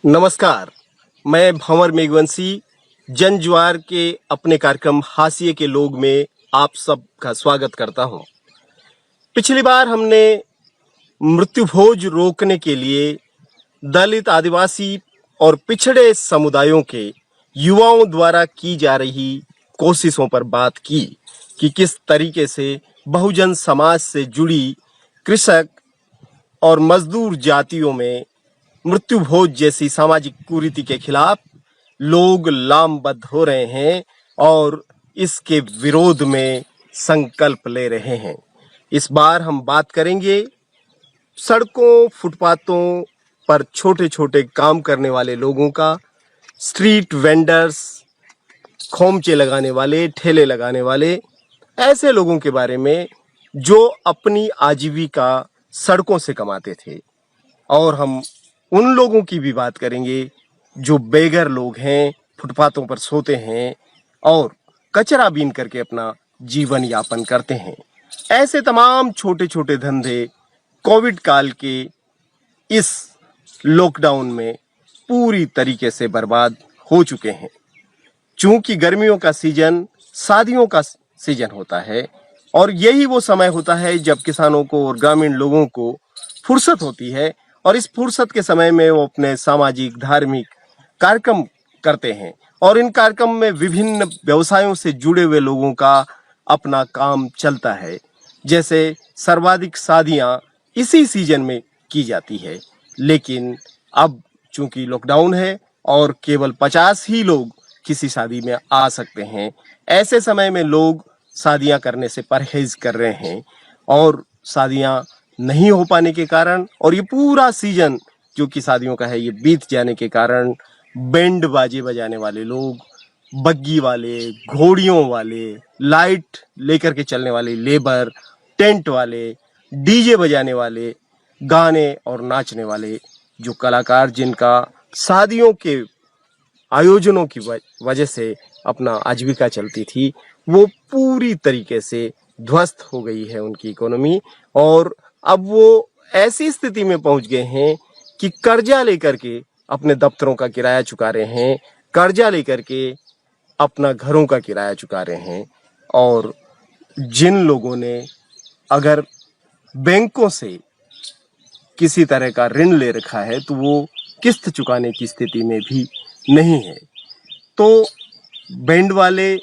नमस्कार, मैं भंवर मेघवंशी जनज्वार के अपने कार्यक्रम हाशिए के लोग में आप सबका स्वागत करता हूं। पिछली बार हमने मृत्युभोज रोकने के लिए दलित, आदिवासी और पिछड़े समुदायों के युवाओं द्वारा की जा रही कोशिशों पर बात की कि किस तरीके से बहुजन समाज से जुड़ी कृषक और मजदूर जातियों में मृत्युभोज जैसी सामाजिक कुरीति के खिलाफ लोग लामबद्ध हो रहे हैं और इसके विरोध में संकल्प ले रहे हैं। इस बार हम बात करेंगे सड़कों, फुटपाथों पर छोटे-छोटे काम करने वाले लोगों का, स्ट्रीट वेंडर्स, खोमचे लगाने वाले, ठेले लगाने वाले, ऐसे लोगों के बारे में जो अपनी आजीविका सड़कों से कमाते थे। और हम उन लोगों की भी बात करेंगे जो बेघर लोग हैं, फुटपाथों पर सोते हैं और कचरा बीन करके अपना जीवन यापन करते हैं। ऐसे तमाम छोटे-छोटे धंधे कोविड काल के इस लॉकडाउन में पूरी तरीके से बर्बाद हो चुके हैं। चूंकि गर्मियों का सीजन शादियों का सीजन होता है और यही वो समय होता है जब किसानों को और ग्रामीण लोगों को फुर्सत होती है और इस फुर्सत के समय में वो अपने सामाजिक, धार्मिक कार्यक्रम करते हैं और इन कार्यक्रम में विभिन्न व्यवसायों से जुड़े हुए लोगों का अपना काम चलता है। जैसे सर्वाधिक शादियां इसी सीजन में की जाती है, लेकिन अब चूंकि लॉकडाउन है और केवल 50 ही लोग किसी शादी में आ सकते हैं, ऐसे समय में लोग शादियां करने से परहेज कर रहे हैं और शादियां नहीं हो पाने के कारण और ये पूरा सीजन जो कि शादियों का है ये बीत जाने के कारण बैंड बाजे बजाने वाले लोग, बग्गी वाले, घोड़ियों वाले, लाइट लेकर के चलने वाले लेबर, टेंट वाले, डीजे बजाने वाले, गाने और नाचने वाले जो कलाकार जिनका शादियों के आयोजनों की वजह से अपना आजीविका चलती थी, वो पूरी तरीके से ध्वस्त हो गई है उनकी इकोनॉमी और अब वो ऐसी स्थिति में पहुंच गए हैं कि कर्जा लेकर के अपने दफ्तरों का किराया चुका रहे हैं, कर्जा लेकर के अपना घरों का किराया चुका रहे हैं। और जिन लोगों ने अगर बैंकों से किसी तरह का ऋण ले रखा है तो वो किस्त चुकाने की स्थिति में भी नहीं है। तो बैंड वाले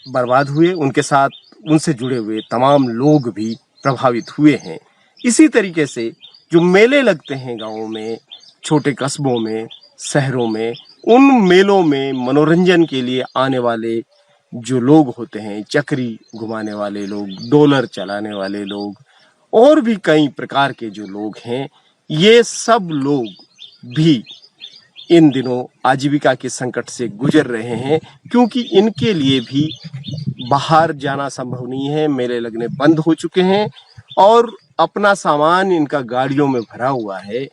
बर्बाद हुए, उनके साथ उनसे जुड़े हुए तमाम लोग भी प्रभावित हुए हैं। इसी तरीके से जो मेले लगते हैं गांवों में, छोटे कस्बों में, शहरों में, उन मेलों में मनोरंजन के लिए आने वाले जो लोग होते हैं, चक्री घुमाने वाले लोग, डोलर चलाने वाले लोग और भी कई प्रकार के जो लोग हैं, ये सब लोग भी इन दिनों आजीविका के संकट से गुजर रहे हैं क्योंकि इनके लिए भी बाहर जाना संभव नहीं है, मेले लगने बंद हो चुके हैं और अपना सामान इनका गाड़ियों में भरा हुआ है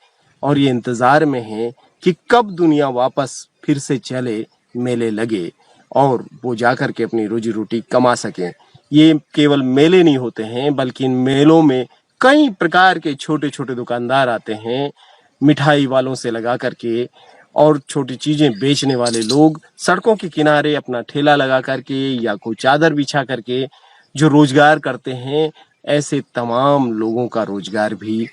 और ये इंतजार में है कि कब दुनिया वापस फिर से चले, मेले लगे और वो जाकर के अपनी रोजी रोटी कमा सकें। ये केवल मेले नहीं होते हैं बल्कि इन मेलों में कई प्रकार के छोटे छोटे दुकानदार आते हैं, मिठाई वालों से लगा करके और छोटी चीजें बेचने वाले लोग सड़कों के किनारे अपना ठेला लगा करके या कोई चादर बिछा करके जो रोजगार करते हैं, ऐसे तमाम लोगों का रोजगार भी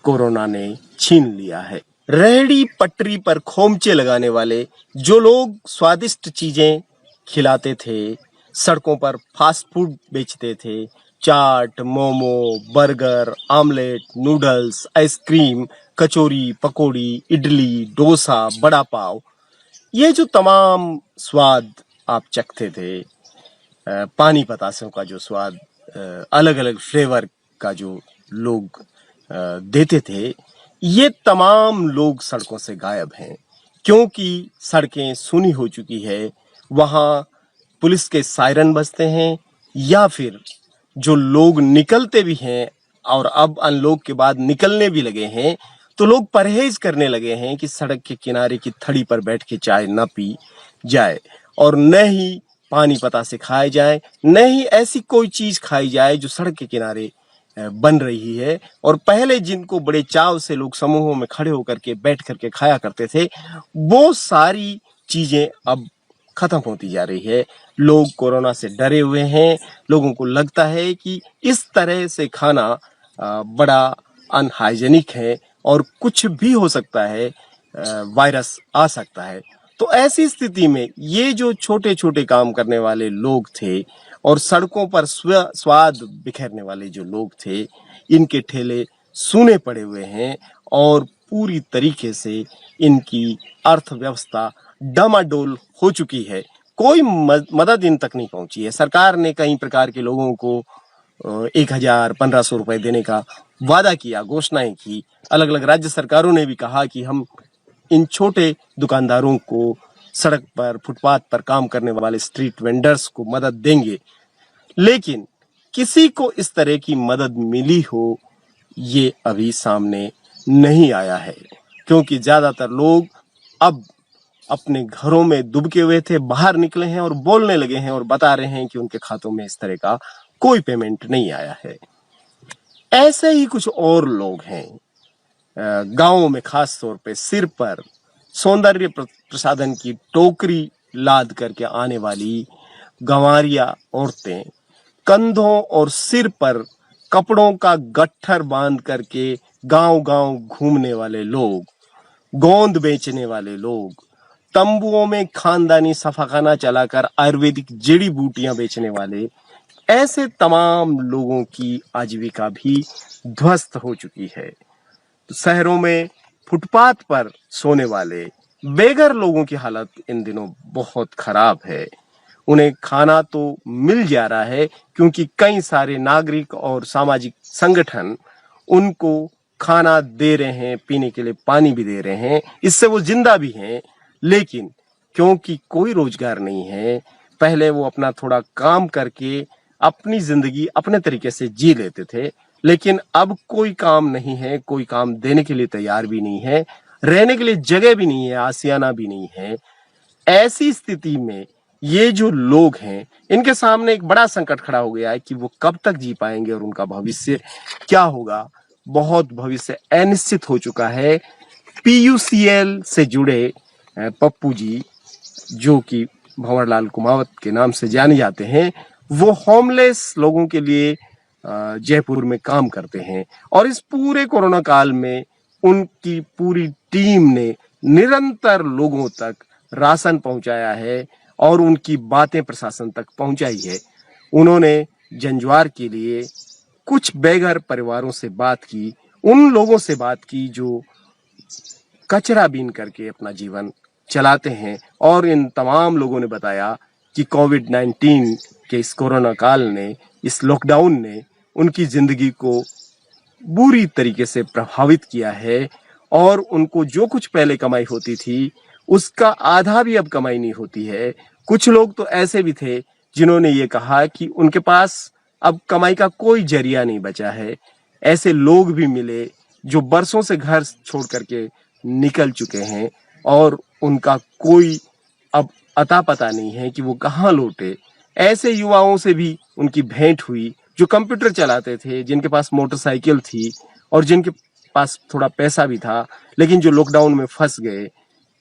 कोरोना ने छीन लिया है। रेहड़ी पटरी पर खोमचे लगाने वाले जो लोग स्वादिष्ट चीजें खिलाते थे, सड़कों पर फास्ट फूड बेचते थे, chaat, momo, burger, omelette, noodles, ice cream, kachori, pakori, idli, dosa, vada pav, ये जो तमाम स्वाद आप चखते थे, पानी पतासों का जो स्वाद, अलग अलग फ्लेवर का जो लोग देते थे, ये तमाम लोग सड़कों से गायब हैं क्योंकि सड़कें सूनी हो चुकी है। वहां पुलिस के सायरन बजते हैं या फिर जो लोग निकलते भी हैं और अब अनलॉक के बाद निकलने भी लगे हैं तो लोग परहेज करने लगे हैं कि सड़क के किनारे की थड़ी पर बैठ के चाय न पी जाए और न ही पानी पता से खाए जाए, न ही ऐसी कोई चीज खाई जाए जो सड़क के किनारे बन रही है। और पहले जिनको बड़े चाव से लोग समूहों में खड़े होकर के बैठ करके खाया करते थे, वो सारी चीजें अब खत्म होती जा रही है। लोग कोरोना से डरे हुए हैं। लोगों को लगता है कि इस तरह से खाना बड़ा अनहाइजेनिक है और कुछ भी हो सकता है, वायरस आ सकता है। तो ऐसी स्थिति में ये जो छोटे छोटे काम करने वाले लोग थे और सड़कों पर स्वाद बिखेरने वाले जो लोग थे, इनके ठेले सूने पड़े हुए हैं और पूरी तरीके से इनकी अर्थव्यवस्था डामाडोल हो चुकी है। कोई मदद इन तक नहीं पहुंची है। सरकार ने कई प्रकार के लोगों को 1,000 1,500 रुपए देने का वादा किया, घोषणाएं की। अलग अलग राज्य सरकारों ने भी कहा कि हम इन छोटे दुकानदारों को, सड़क पर फुटपाथ पर काम करने वाले स्ट्रीट वेंडर्स को मदद देंगे, लेकिन किसी को इस तरह की मदद मिली हो ये अभी सामने नहीं आया है, क्योंकि ज्यादातर लोग अब अपने घरों में दुबके हुए थे, बाहर निकले हैं और बोलने लगे हैं और बता रहे हैं कि उनके खातों में इस तरह का कोई पेमेंट नहीं आया है। ऐसे ही कुछ और लोग हैं गांवों में, खास तौर पे सिर पर सौंदर्य प्रसाधन की टोकरी लाद करके आने वाली गंवारिया औरतें, कंधों और सिर पर कपड़ों का गट्ठर बांध करके गांव-गांव घूमने वाले लोग, गोंद बेचने वाले लोग, तंबुओं में खानदानी सफाखाना चलाकर आयुर्वेदिक जड़ी बूटियां बेचने वाले, ऐसे तमाम लोगों की आजीविका भी ध्वस्त हो चुकी है। तो शहरों में फुटपाथ पर सोने वाले बेघर लोगों की हालत इन दिनों बहुत खराब है। उन्हें खाना तो मिल जा रहा है क्योंकि कई सारे नागरिक और सामाजिक संगठन उनको खाना दे रहे हैं, पीने के लिए पानी भी दे रहे हैं, इससे वो जिंदा भी हैं। लेकिन क्योंकि कोई रोजगार नहीं है, पहले वो अपना थोड़ा काम करके अपनी जिंदगी अपने तरीके से जी लेते थे, लेकिन अब कोई काम नहीं है, कोई काम देने के लिए तैयार भी नहीं है, रहने के लिए जगह भी नहीं है, आसियाना भी नहीं है। ऐसी स्थिति में ये जो लोग हैं, इनके सामने एक बड़ा संकट खड़ा हो गया है कि वो कब तक जी पाएंगे और उनका भविष्य क्या होगा। बहुत भविष्य अनिश्चित हो चुका है। PUCL से जुड़े पप्पू जी, जो कि भंवरलाल कुमावत के नाम से जाने जाते हैं, वो होमलेस लोगों के लिए जयपुर में काम करते हैं और इस पूरे कोरोना काल में उनकी पूरी टीम ने निरंतर लोगों तक राशन पहुंचाया है और उनकी बातें प्रशासन तक पहुंचाई है। उन्होंने जंजवार के लिए कुछ बेघर परिवारों से बात की, उन लोगों से बात की जो कचरा बीन करके अपना जीवन चलाते हैं, और इन तमाम लोगों ने बताया कि कोविड-19 के इस कोरोना काल ने, इस लॉकडाउन ने उनकी जिंदगी को बुरी तरीके से प्रभावित किया है और उनको जो कुछ पहले कमाई होती थी उसका आधा भी अब कमाई नहीं होती है। कुछ लोग तो ऐसे भी थे जिन्होंने ये कहा कि उनके पास अब कमाई का कोई जरिया नहीं बचा है। ऐसे लोग भी मिले जो बरसों से घर छोड़ करके निकल चुके हैं और उनका कोई अब अता पता नहीं है कि वो कहाँ लौटे। ऐसे युवाओं से भी उनकी भेंट हुई जो कंप्यूटर चलाते थे, जिनके पास मोटरसाइकिल थी और जिनके पास थोड़ा पैसा भी था, लेकिन जो लॉकडाउन में फंस गए।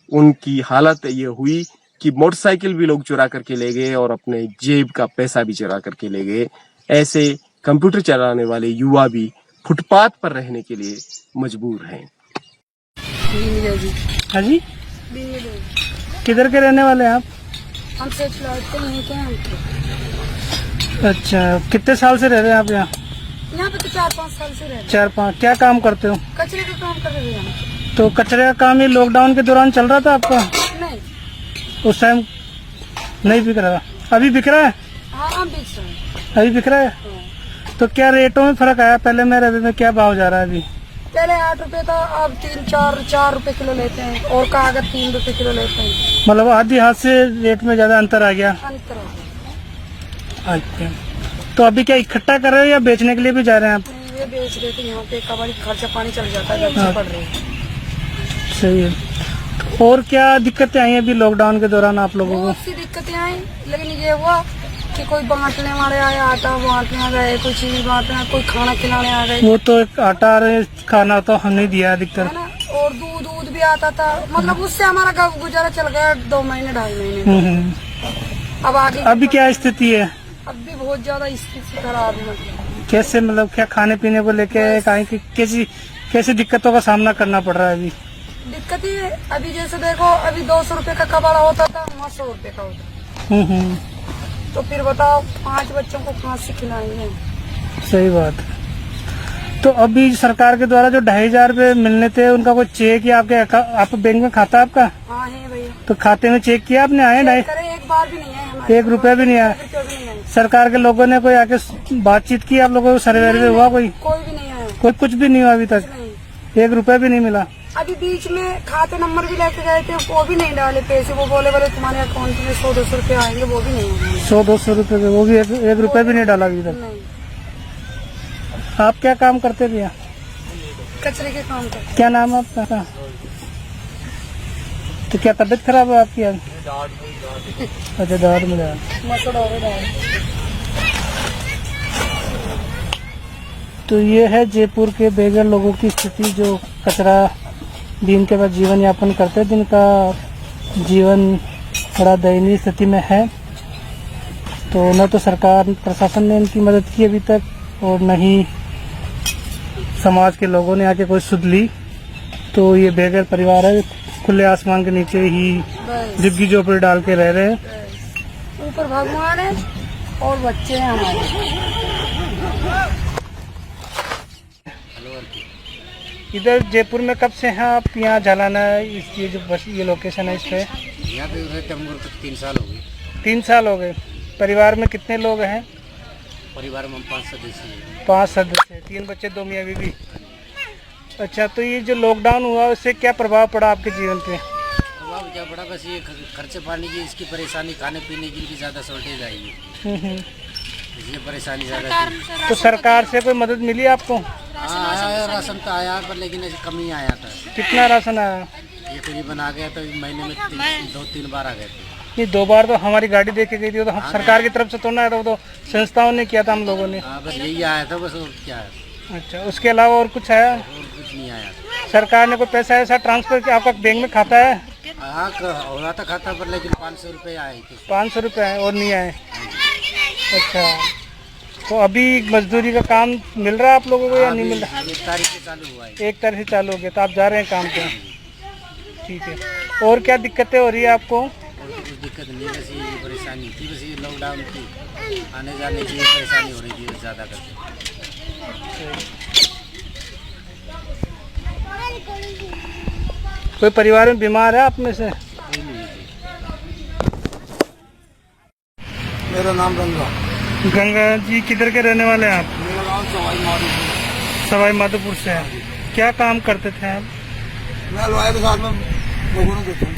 उनकी हालत ये हुई कि मोटरसाइकिल भी लोग चुरा करके ले गए और अपने जेब का पैसा भी चुरा करके ले गए। ऐसे कंप्यूटर चलाने वाले युवा भी फुटपाथ पर रहने के लिए मजबूर हैं। हाँ जी, किधर के रहने वाले हैं आप? हम से लौटते हैं क्या हम? अच्छा, कितने साल से रह रहे हैं आप यहाँ? यहाँ पे तो 4-5 साल से रह रहे हैं। 4-5। क्या काम करते हो? कचरे का काम कर रहे हैं। तो कचरे का काम ये लॉकडाउन के दौरान चल रहा था आपका? नहीं, उस टाइम नहीं बिक रहा था। अभी बिक रहा है? हाँ हम बेच रहे हैं। अभी बिक रहा है? तो क्या रेटों में फर्क आया? पहले में रवे में क्या भाव जा रहा है अभी? पहले 8 रुपए था, अब 3-4 रुपए किलो लेते हैं और कागज 3 रुपए किलो लेते हैं। मतलब आधी हाथ से रेट में ज्यादा अंतर आ गया। अंतर हो गया। अच्छा, तो अभी क्या इकट्ठा कर रहे हो या बेचने के लिए भी जा रहे हैं आप? ये बेच रहे थे, यहाँ पे कबाड़ी खर्चा पानी चल जाता है, जब पड़ रही है। सही है। और क्या दिक्कतें आई अभी लॉकडाउन के दौरान आप लोगों को? बहुत सी दिक्कतें आई, लेकिन ये हुआ कि कोई बांटने वाले आए, आटा बांटने गए, कोई चीनी बांटने, कोई खाना खिलाने आ गए, वो तो एक आटा और खाना तो हमने दिया अधिकतर। है ना। और दूध भी आता था, मतलब उससे हमारा गुजारा चल गया 2 महीने 2.5 महीने। अब आगे अभी क्या स्थिति है? अब भी बहुत ज्यादा स्थिति खराब है। कैसे, मतलब क्या खाने पीने को लेके कहीं की कैसी दिक्कतों का सामना करना पड़ रहा है अभी? दिक्कत ही है, अभी जैसे देखो, अभी 200 रुपए का कबाड़ा होता था, वहाँ 100 रुपए का होता। तो फिर बताओ 5 बच्चों को कहाँ से खिलाएंगे? सही बात। तो अभी सरकार के द्वारा जो 2,500 रुपए मिलने थे, उनका कोई चेक या आप बैंक में खाता आपका? हाँ है भैया। तो खाते में चेक किया आपने? आए चेक करे, एक बार भी नहीं है हमारे, 1 रुपया भी नहीं आया। 1 रुपया भी नहीं आया। सरकार के लोगों ने कोई आके बातचीत की आप लोगों को? सर्वे हुआ कोई? कोई भी नहीं आया। कोई कुछ भी नहीं हुआ अभी तक? नहीं। 1 रुपया भी नहीं मिला? अभी बीच में खाते नंबर भी लेके गए थे, वो भी नहीं डाले पैसे। वो बोले तुम्हारे अकाउंट में 100-200 रुपए आएंगे, वो भी नहीं आए। 100-200 रुपए के, वो भी 1 रुपया भी नहीं डाला अभी तक? नहीं। आप क्या काम करते भैया? कचरे के काम करते। क्या नाम है आपका? तो क्या तबीयत खराब है आपकी? अच्छा, दाद में तो ये है जयपुर के बेघर लोगों की स्थिति, जो कचरा दिन के बाद जीवन यापन करते हैं, जिनका जीवन बड़ा दयनीय स्थिति में है। तो न तो सरकार प्रशासन ने इनकी मदद की अभी तक, और न ही समाज के लोगों ने आके कोई सुध ली। तो ये बेघर परिवार है, खुले आसमान के नीचे ही झुग्गी झोपड़ी डाल के रह रहे हैं। ऊपर भगवान है और बच्चे हैं हमारे। इधर जयपुर में कब से हैं आप? यहाँ झालाना ये जो बस ये लोकेशन है, इस पे यहाँ पे रहते हम लोग 3 साल हो गए। 3 साल हो गए। परिवार में कितने लोग हैं? परिवार में हम 5 सदस्य हैं। 5 सदस्य, 3 बच्चे 2 मियाँ बीवी। अच्छा, तो ये जो लॉकडाउन हुआ उससे क्या प्रभाव पड़ा आपके जीवन पे? प्रभाव क्या पड़ा, बस ये खर्चे पानी की इसकी परेशानी, खाने पीने की इनकी ज़्यादा शॉर्टेज आई है, इसलिए परेशानी ज़्यादा। तो सरकार से कोई मदद मिली आपको? हाँ आया है, राशन तो आया, पर लेकिन ऐसी कमी आया था। कितना राशन आया? ये करीबन आ गया था, महीने में 2-3 बार आ गए थे। ये 2 बार तो हमारी गाड़ी देके गई थी, तो हम सरकार की तरफ से तो ना आया था, वो तो संस्थाओं ने किया था, हम लोगों ने। हाँ बस यही आया था, बस और क्या है। अच्छा, उसके अलावा और कुछ आया? और कुछ नहीं आया। सरकार ने कोई पैसा ऐसा ट्रांसफर किया? आपका बैंक में खाता है? हाँ हो रहा था खाता, पर लेकिन 500 रुपये आए थे। 500 रुपये है और नहीं आए? अच्छा, तो अभी मजदूरी का काम मिल रहा है आप लोगों को या नहीं मिल रहा? 1 तारीख से चालू हुआ है। 1 तारीख से चालू हो गया, तो आप जा रहे हैं काम पे? ठीक है। और क्या दिक्कतें हो रही है आपको? और तो कुछ दिक्कत नहीं, बस ये परेशानी थी, बस ये लॉकडाउन थी, आने जाने की परेशानी हो रही थी ज़्यादा करके। कोई परिवार में बीमार है आप में से? मेरा नाम गंगा। गंगा जी किधर के रहने वाले हैं आप? मेरा नाम सवाई माधोपुर से है। क्या काम करते थे आप? मैं लॉयर के साथ में लोगों देता हूँ।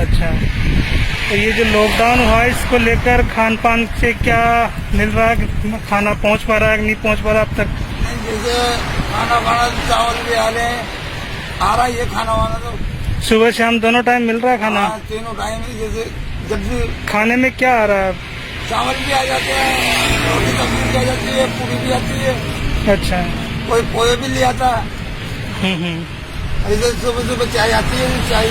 अच्छा, तो ये जो लॉकडाउन हुआ है, इसको लेकर खान पान से क्या मिल रहा है? खाना पहुंच पा रहा है कि नहीं पहुंच पा रहा अब तक? जैसे खाना चावल भी आ रहा है, ये खाना वाना तो सुबह शाम दोनों टाइम मिल रहा है खाना? हाँ, तीनों टाइम ही। जैसे जब भी खाने में क्या आ रहा है? चावल भी आ जाते हैं, रोटी सब्जी भी आ जाती है, पूरी भी आती है, अच्छा। कोई पोहे भी ले आता है। ऐसे सुबह सुबह चाय आती है, चाय।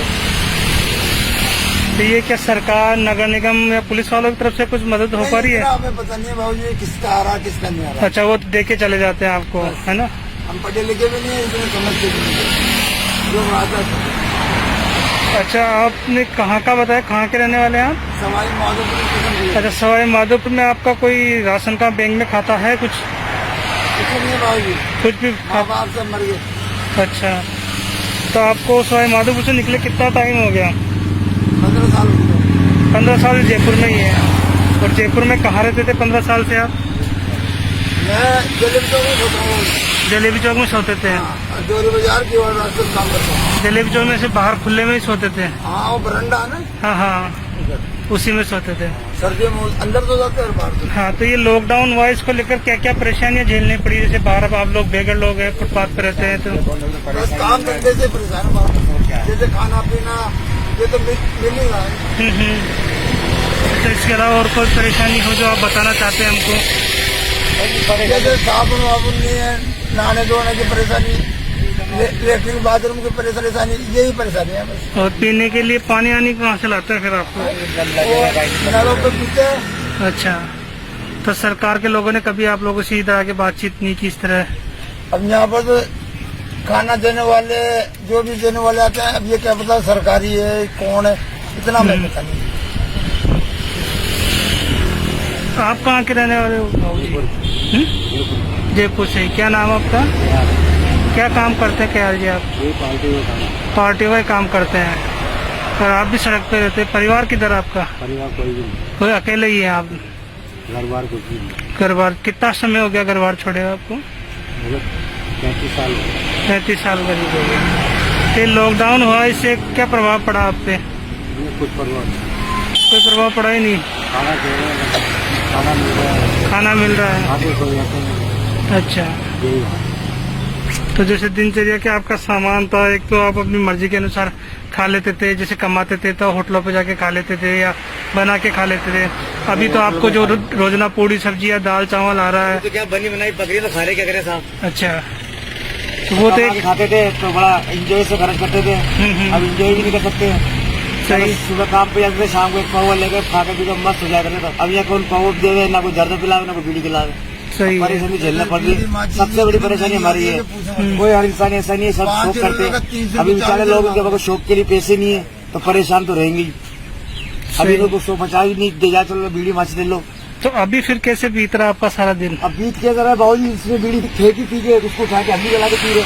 तो ये क्या सरकार, नगर निगम या पुलिस वालों की तरफ से कुछ मदद हो पा रही है? हमें पता नहीं है भाव जी, किसका आ रहा किसका नहीं आ रहा। अच्छा, वो दे के चले जाते हैं आपको, है ना? हम पढ़े लिखे भी नहीं है, इसमें समझते भी नहीं है। जो आता है। अच्छा, आपने कहाँ का बताया, कहाँ के रहने वाले हैं आप? सवाई माधोपुर। अच्छा, सवाई माधोपुर में आपका कोई राशन का बैंक में खाता है कुछ? कुछ नहीं भाव जी, कुछ भी माँ बाप से मर गए। अच्छा, तो आपको सवाई माधोपुर से निकले कितना टाइम हो गया? 15 साल हो गए। 15 साल जयपुर में ही है। और जयपुर में कहाँ रहते थे 15 साल से आप? मैं जलेबी चौक में सोता हूँ। जलेबी चौक में सोते थे? जोरी बाजार की ओर रास्ते में काम करता हूँ। जलेबी चौक में से बाहर खुले में ही सोते थे? हाँ, वो बरंडा है ना, हाँ हाँ, उसी में सोते थे। सर्दियों में अंदर तो जाते हैं और बाहर तो। हाँ, तो ये लॉकडाउन हुआ, इसको लेकर क्या क्या परेशानियां झेलनी पड़ी? जैसे बाहर अब आप लोग बेघर लोग हैं, फुटपाथ पे रहते हैं, तो बस काम धंधे से परेशान हुआ। जैसे खाना पीना ये तो मिल ही रहा है। तो इसके अलावा और कोई परेशानी हो जो आप बताना चाहते हैं हमको? जैसे साबुन वाबुन नहीं है, नहाने धोने की परेशानी, लेटरिन बाथरूम की परेशानी, यही परेशानी है बस। और पीने के लिए पानी आनी कहाँ से लाते हैं फिर आपको? नलों पे पीते हैं। अच्छा, तो सरकार के लोगों ने कभी आप लोगों से इधर आके बातचीत नहीं की इस तरह? अब यहाँ पर तो खाना देने वाले, जो भी देने वाले आते हैं, अब ये क्या पता सरकारी है कौन है, इतना मैं पता नहीं। आप कहाँ के रहने वाले हो? जयपुर से। क्या नाम आपका? क्या काम करते हैं क्या जी आप? पार्टी में काम करते हैं। और आप भी सड़क पे रहते हैं। परिवार किधर आपका? परिवार कोई भी नहीं, कोई अकेले ही है आप? घर बार कुछ भी नहीं। घर बार कितना समय हो गया घर बार छोड़े आपको? मतलब 35 साल हो गए। 35 साल करीब हो गया। ये लॉकडाउन हुआ, इससे क्या प्रभाव पड़ा आप पे? ये कुछ परवाह नहीं। कोई प्रभाव पड़ा ही नहीं। खाना दे रहे हैं, खाना मिल रहा है, खाना मिल रहा है। आगे कोई ऐसे नहीं। अच्छा, यही है। तो जैसे दिनचर्या के आपका सामान था, एक तो आप अपनी मर्जी के अनुसार खा लेते थे, जैसे कमाते थे तो होटलों पे जाके खा लेते थे या बना के खा लेते थे। अभी तो आपको जो रोजाना पूरी सब्जी या दाल चावल आ रहा है। तो क्या बनी बनाई पकड़ी तो खा रहे, क्या करे साहब? अच्छा, तो वो तो कमा के खाते थे तो बड़ा एंजॉय से खर्च करते थे। अब एंजॉय भी नहीं कर सकते। सही। सुबह काम पे जाते थे, शाम को एक पाव लेकर खा के पी के मस्त हो जाया करते थे। अब यहाँ कौन पाव देवे, ना कोई जर्दा पिलावे, ना कोई बीड़ी पिलावे। सही है। परेशानी झेलना पड़ रही है। सबसे बड़ी परेशानी हमारी है। कोई हर इंसान ऐसा नहीं है, सब शौक करते हैं। अभी बेचारे लोग उनके पास शौक के लिए पैसे नहीं है तो परेशान तो रहेंगे ही। अभी तो 150 भी नहीं दे जा, चलो बीड़ी माची ले लो। तो अभी फिर कैसे बीत रहा आपका सारा दिन? अब बीत के जरा बाबूजी इसमें बीड़ी फेंकी पी के उसको उठा के अभी जला के पी रहे।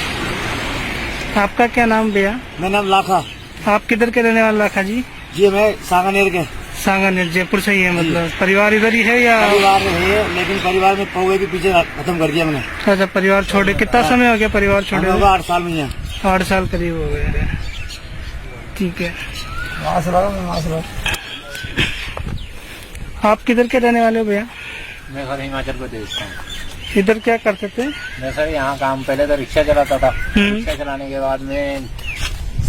आपका क्या नाम भैया? मेरा नाम लाखा आप किधर के रहने वाले लाखा जी? जी, मैं सांगानेर के। सांगानेर, जयपुर से ही है मतलब? परिवार इधर ही है या? परिवार में है, लेकिन परिवार में पौवे के पीछे खत्म कर दिया मैंने। अच्छा, परिवार छोड़े कितना समय हो गया परिवार छोड़े? होगा 8 साल में यहाँ। 8 साल करीब हो गए। ठीक है। आप किधर के रहने वाले हो भैया? मैं सर हिमाचल प्रदेश का हूँ। इधर क्या करते थे? मैं सर यहाँ काम, पहले तो रिक्शा चलाता था। रिक्शा चलाने के बाद में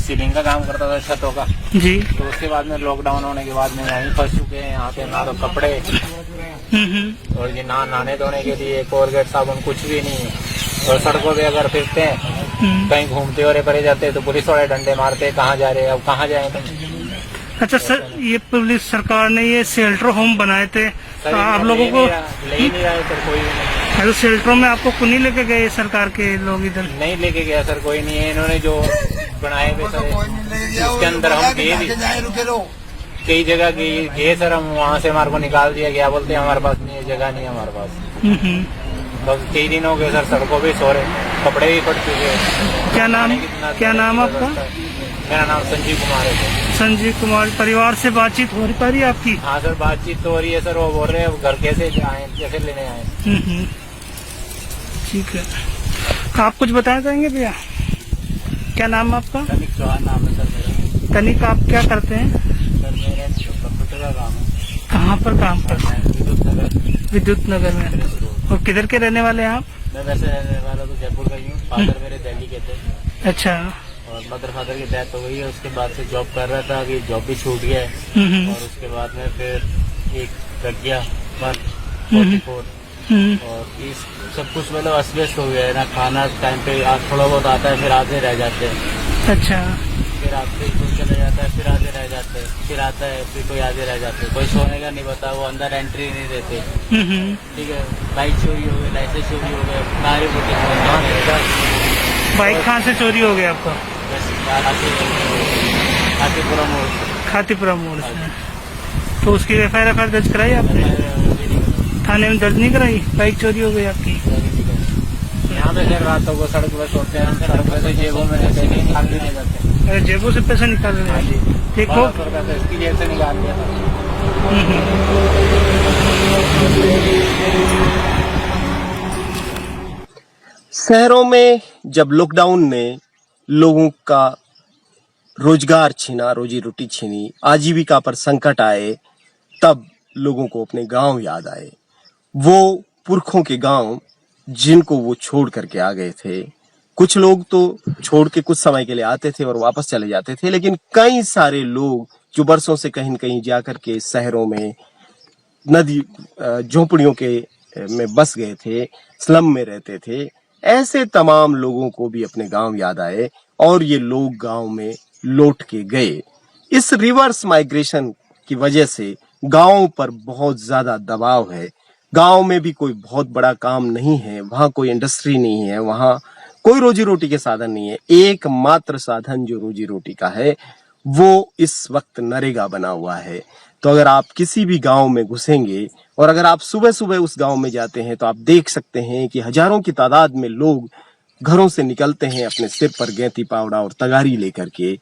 सीलिंग का काम करता था, छतों का। जी। तो उसके बाद में लॉकडाउन होने के बाद में यहीं फंस चुके हैं। यहाँ पे ना तो कपड़े और ये नहाने धोने के लिए कोलगेट साबुन कुछ भी नहीं है। और सड़कों पे अगर फिरते हैं, कहीं घूमते हो पड़े जाते हैं तो पुलिस वाले डंडे मारते हैं, कहाँ जा रहे हैं, अब कहाँ जाए तुम? अच्छा सर, ये पुलिस सरकार ने ये शेल्टर होम बनाए थे, तो आप लोगों को ले ही नहीं रहे सर, कोई भी नहीं। तो शेल्टरों में आपको क्यों नहीं लेके गए सरकार के लोग? इधर नहीं लेके गया सर, कोई नहीं है। इन्होंने जो बनाए हुए सर, इसके अंदर हम गए भी, कई जगह गए सर, हम वहाँ से हमारे को निकाल दिया गया। बोलते हैं हमारे पास नहीं है, जगह नहीं है हमारे पास। बस कई दिन हो गए सर, सड़कों पे सो रहे, कपड़े भी फट चुके हैं। क्या नाम आपका? मेरा नाम संजीव कुमार है सर। संजीव कुमार। परिवार से बातचीत हो पा रही है आपकी? हाँ सर, बातचीत तो हो रही है सर। वो बोल रहे हैं घर कैसे आए, कैसे लेने आए। ठीक है। आप कुछ बताना चाहेंगे भैया? क्या नाम है आपका? तनिक चौहान नाम है सर मेरा। तनिक, आप क्या करते हैं? सर मेरा कंप्यूटर का काम है। कहाँ पर काम करते हैं? विद्युत नगर। विद्युत नगर में। और किधर के रहने वाले हैं आप? मैं वैसे रहने वाला तो जयपुर का ही हूँ। फादर मेरे दिल्ली के थे अच्छा। और मदर फादर की डेथ हो गई है। उसके बाद से जॉब कर रहा था, कि जॉब भी छूट गया है। और उसके बाद में फिर एक लग गया 144 और इस सब कुछ मतलब अस्त हो गया है ना। खाना टाइम पे आज थोड़ा बहुत आता है, फिर आधे रह जाते हैं। अच्छा। फिर आपसे कोई चले जाता है, फिर आधे रह जाते हैं, फिर आता है, फिर कोई आधे रह जाते हैं। कोई सोने का नहीं पता, वो अंदर एंट्री नहीं देते। ठीक है, बाइक चोरी हो गई, लाइसेंस चोरी हो गया, नारी बाइक कहाँ से चोरी हो गया आपका? खातीपुरा मोड़। खातीपुरा मोड़ से। तो उसकी एफआईआर दर्ज कराई आपने? थाने में दर्ज नहीं कराई? बाइक चोरी हो गई आपकी? यहाँ पे फिर रातों को सड़क पर सोते हैं, सड़क पर से जेबों में रहते हैं, निकाल भी नहीं जाते। अरे जेबों से पैसा निकाल रहे हैं? देखो, इसकी जेब से निकाल लिया था। शहरों में जब लॉकडाउन ने लोगों का रोजगार छीना, रोजी रोटी छीनी, आजीविका पर संकट आए, तब लोगों को अपने गांव याद आए। वो पुरखों के गांव जिनको वो छोड़ करके आ गए थे। कुछ लोग तो छोड़ के कुछ समय के लिए आते थे और वापस चले जाते थे, लेकिन कई सारे लोग जो बरसों से कहीं न कहीं जाकर के शहरों में नदी झोपड़ियों के में बस गए थे, स्लम में रहते थे, ऐसे तमाम लोगों को भी अपने गांव याद आए और ये लोग गांव में लौट के गए। इस रिवर्स माइग्रेशन की वजह से गांव पर बहुत ज्यादा दबाव है। गांव में भी कोई बहुत बड़ा काम नहीं है, वहां कोई इंडस्ट्री नहीं है, वहां कोई रोजी रोटी के साधन नहीं है। एकमात्र साधन जो रोजी रोटी का है वो इस वक्त नरेगा बना हुआ है। तो अगर आप किसी भी गांव में घुसेंगे और अगर आप सुबह सुबह उस गांव में जाते हैं तो आप देख सकते हैं कि हजारों की तादाद में लोग घरों से निकलते हैं अपने सिर पर गैती पावड़ा और तगारी लेकर के।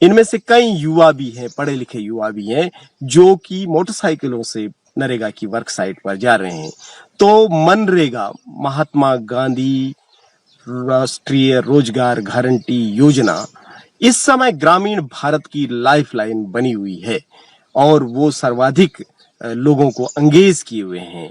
इनमें से कई युवा भी हैं, पढ़े लिखे युवा भी हैं, जो कि मोटरसाइकिलों से नरेगा की वर्क साइट पर जा रहे हैं। तो मनरेगा, महात्मा गांधी राष्ट्रीय रोजगार गारंटी योजना, इस समय ग्रामीण भारत की लाइफलाइन बनी हुई है और वो सर्वाधिक लोगों को अंगेज किए हुए हैं।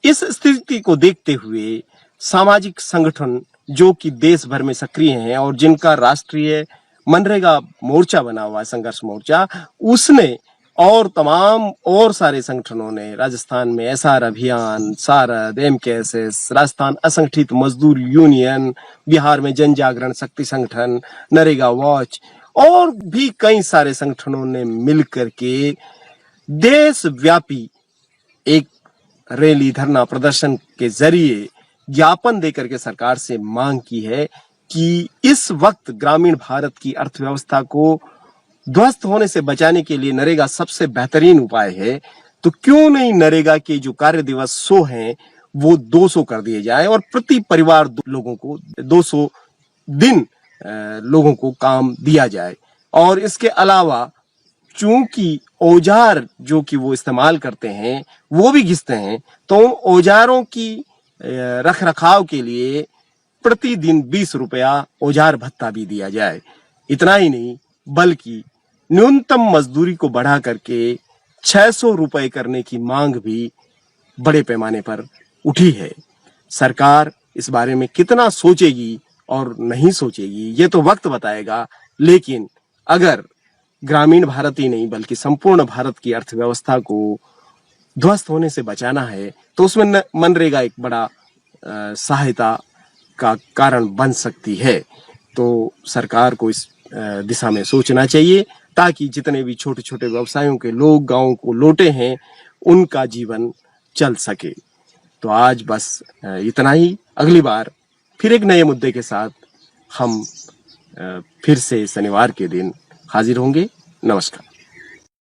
इस स्थिति को देखते हुए सामाजिक संगठन जो कि देश भर में सक्रिय हैं और जिनका राष्ट्रीय मनरेगा मोर्चा बना हुआ है, संघर्ष मोर्चा, उसने और तमाम और सारे संगठनों ने राजस्थान में एसआर अभियान, सारद, एमकेएसएस, राजस्थान असंगठित मजदूर यूनियन, बिहार में जन जागरण शक्ति संगठन, नरेगा वॉच और भी कई सारे संगठनों ने मिलकर के देशव्यापी एक रैली, धरना प्रदर्शन के जरिए ज्ञापन देकर के सरकार से मांग की है कि इस वक्त ग्रामीण भारत की अर्थव्यवस्था को ध्वस्त होने से बचाने के लिए नरेगा सबसे बेहतरीन उपाय है। तो क्यों नहीं नरेगा के जो कार्य दिवस 100 हैं वो 200 कर दिए जाए और प्रति परिवार लोगों को 200 दिन लोगों को काम दिया जाए। और इसके अलावा चूंकि औजार जो कि वो इस्तेमाल करते हैं वो भी घिसते हैं, तो उन औजारों की रख रखाव के लिए प्रतिदिन 20 रुपया औजार भत्ता भी दिया जाए। इतना ही नहीं बल्कि न्यूनतम मजदूरी को बढ़ा करके 600 रुपए करने की मांग भी बड़े पैमाने पर उठी है। सरकार इस बारे में कितना सोचेगी और नहीं सोचेगी ये तो वक्त बताएगा, लेकिन अगर ग्रामीण भारत ही नहीं बल्कि संपूर्ण भारत की अर्थव्यवस्था को ध्वस्त होने से बचाना है तो उसमें मनरेगा एक बड़ा सहायता का कारण बन सकती है। तो सरकार को इस दिशा में सोचना चाहिए ताकि जितने भी छोटे छोटे व्यवसायों के लोग गांव को लौटे हैं उनका जीवन चल सके। तो आज बस इतना ही। अगली बार फिर एक नए मुद्दे के साथ हम फिर से शनिवार के दिन हाजिर होंगे। नमस्कार।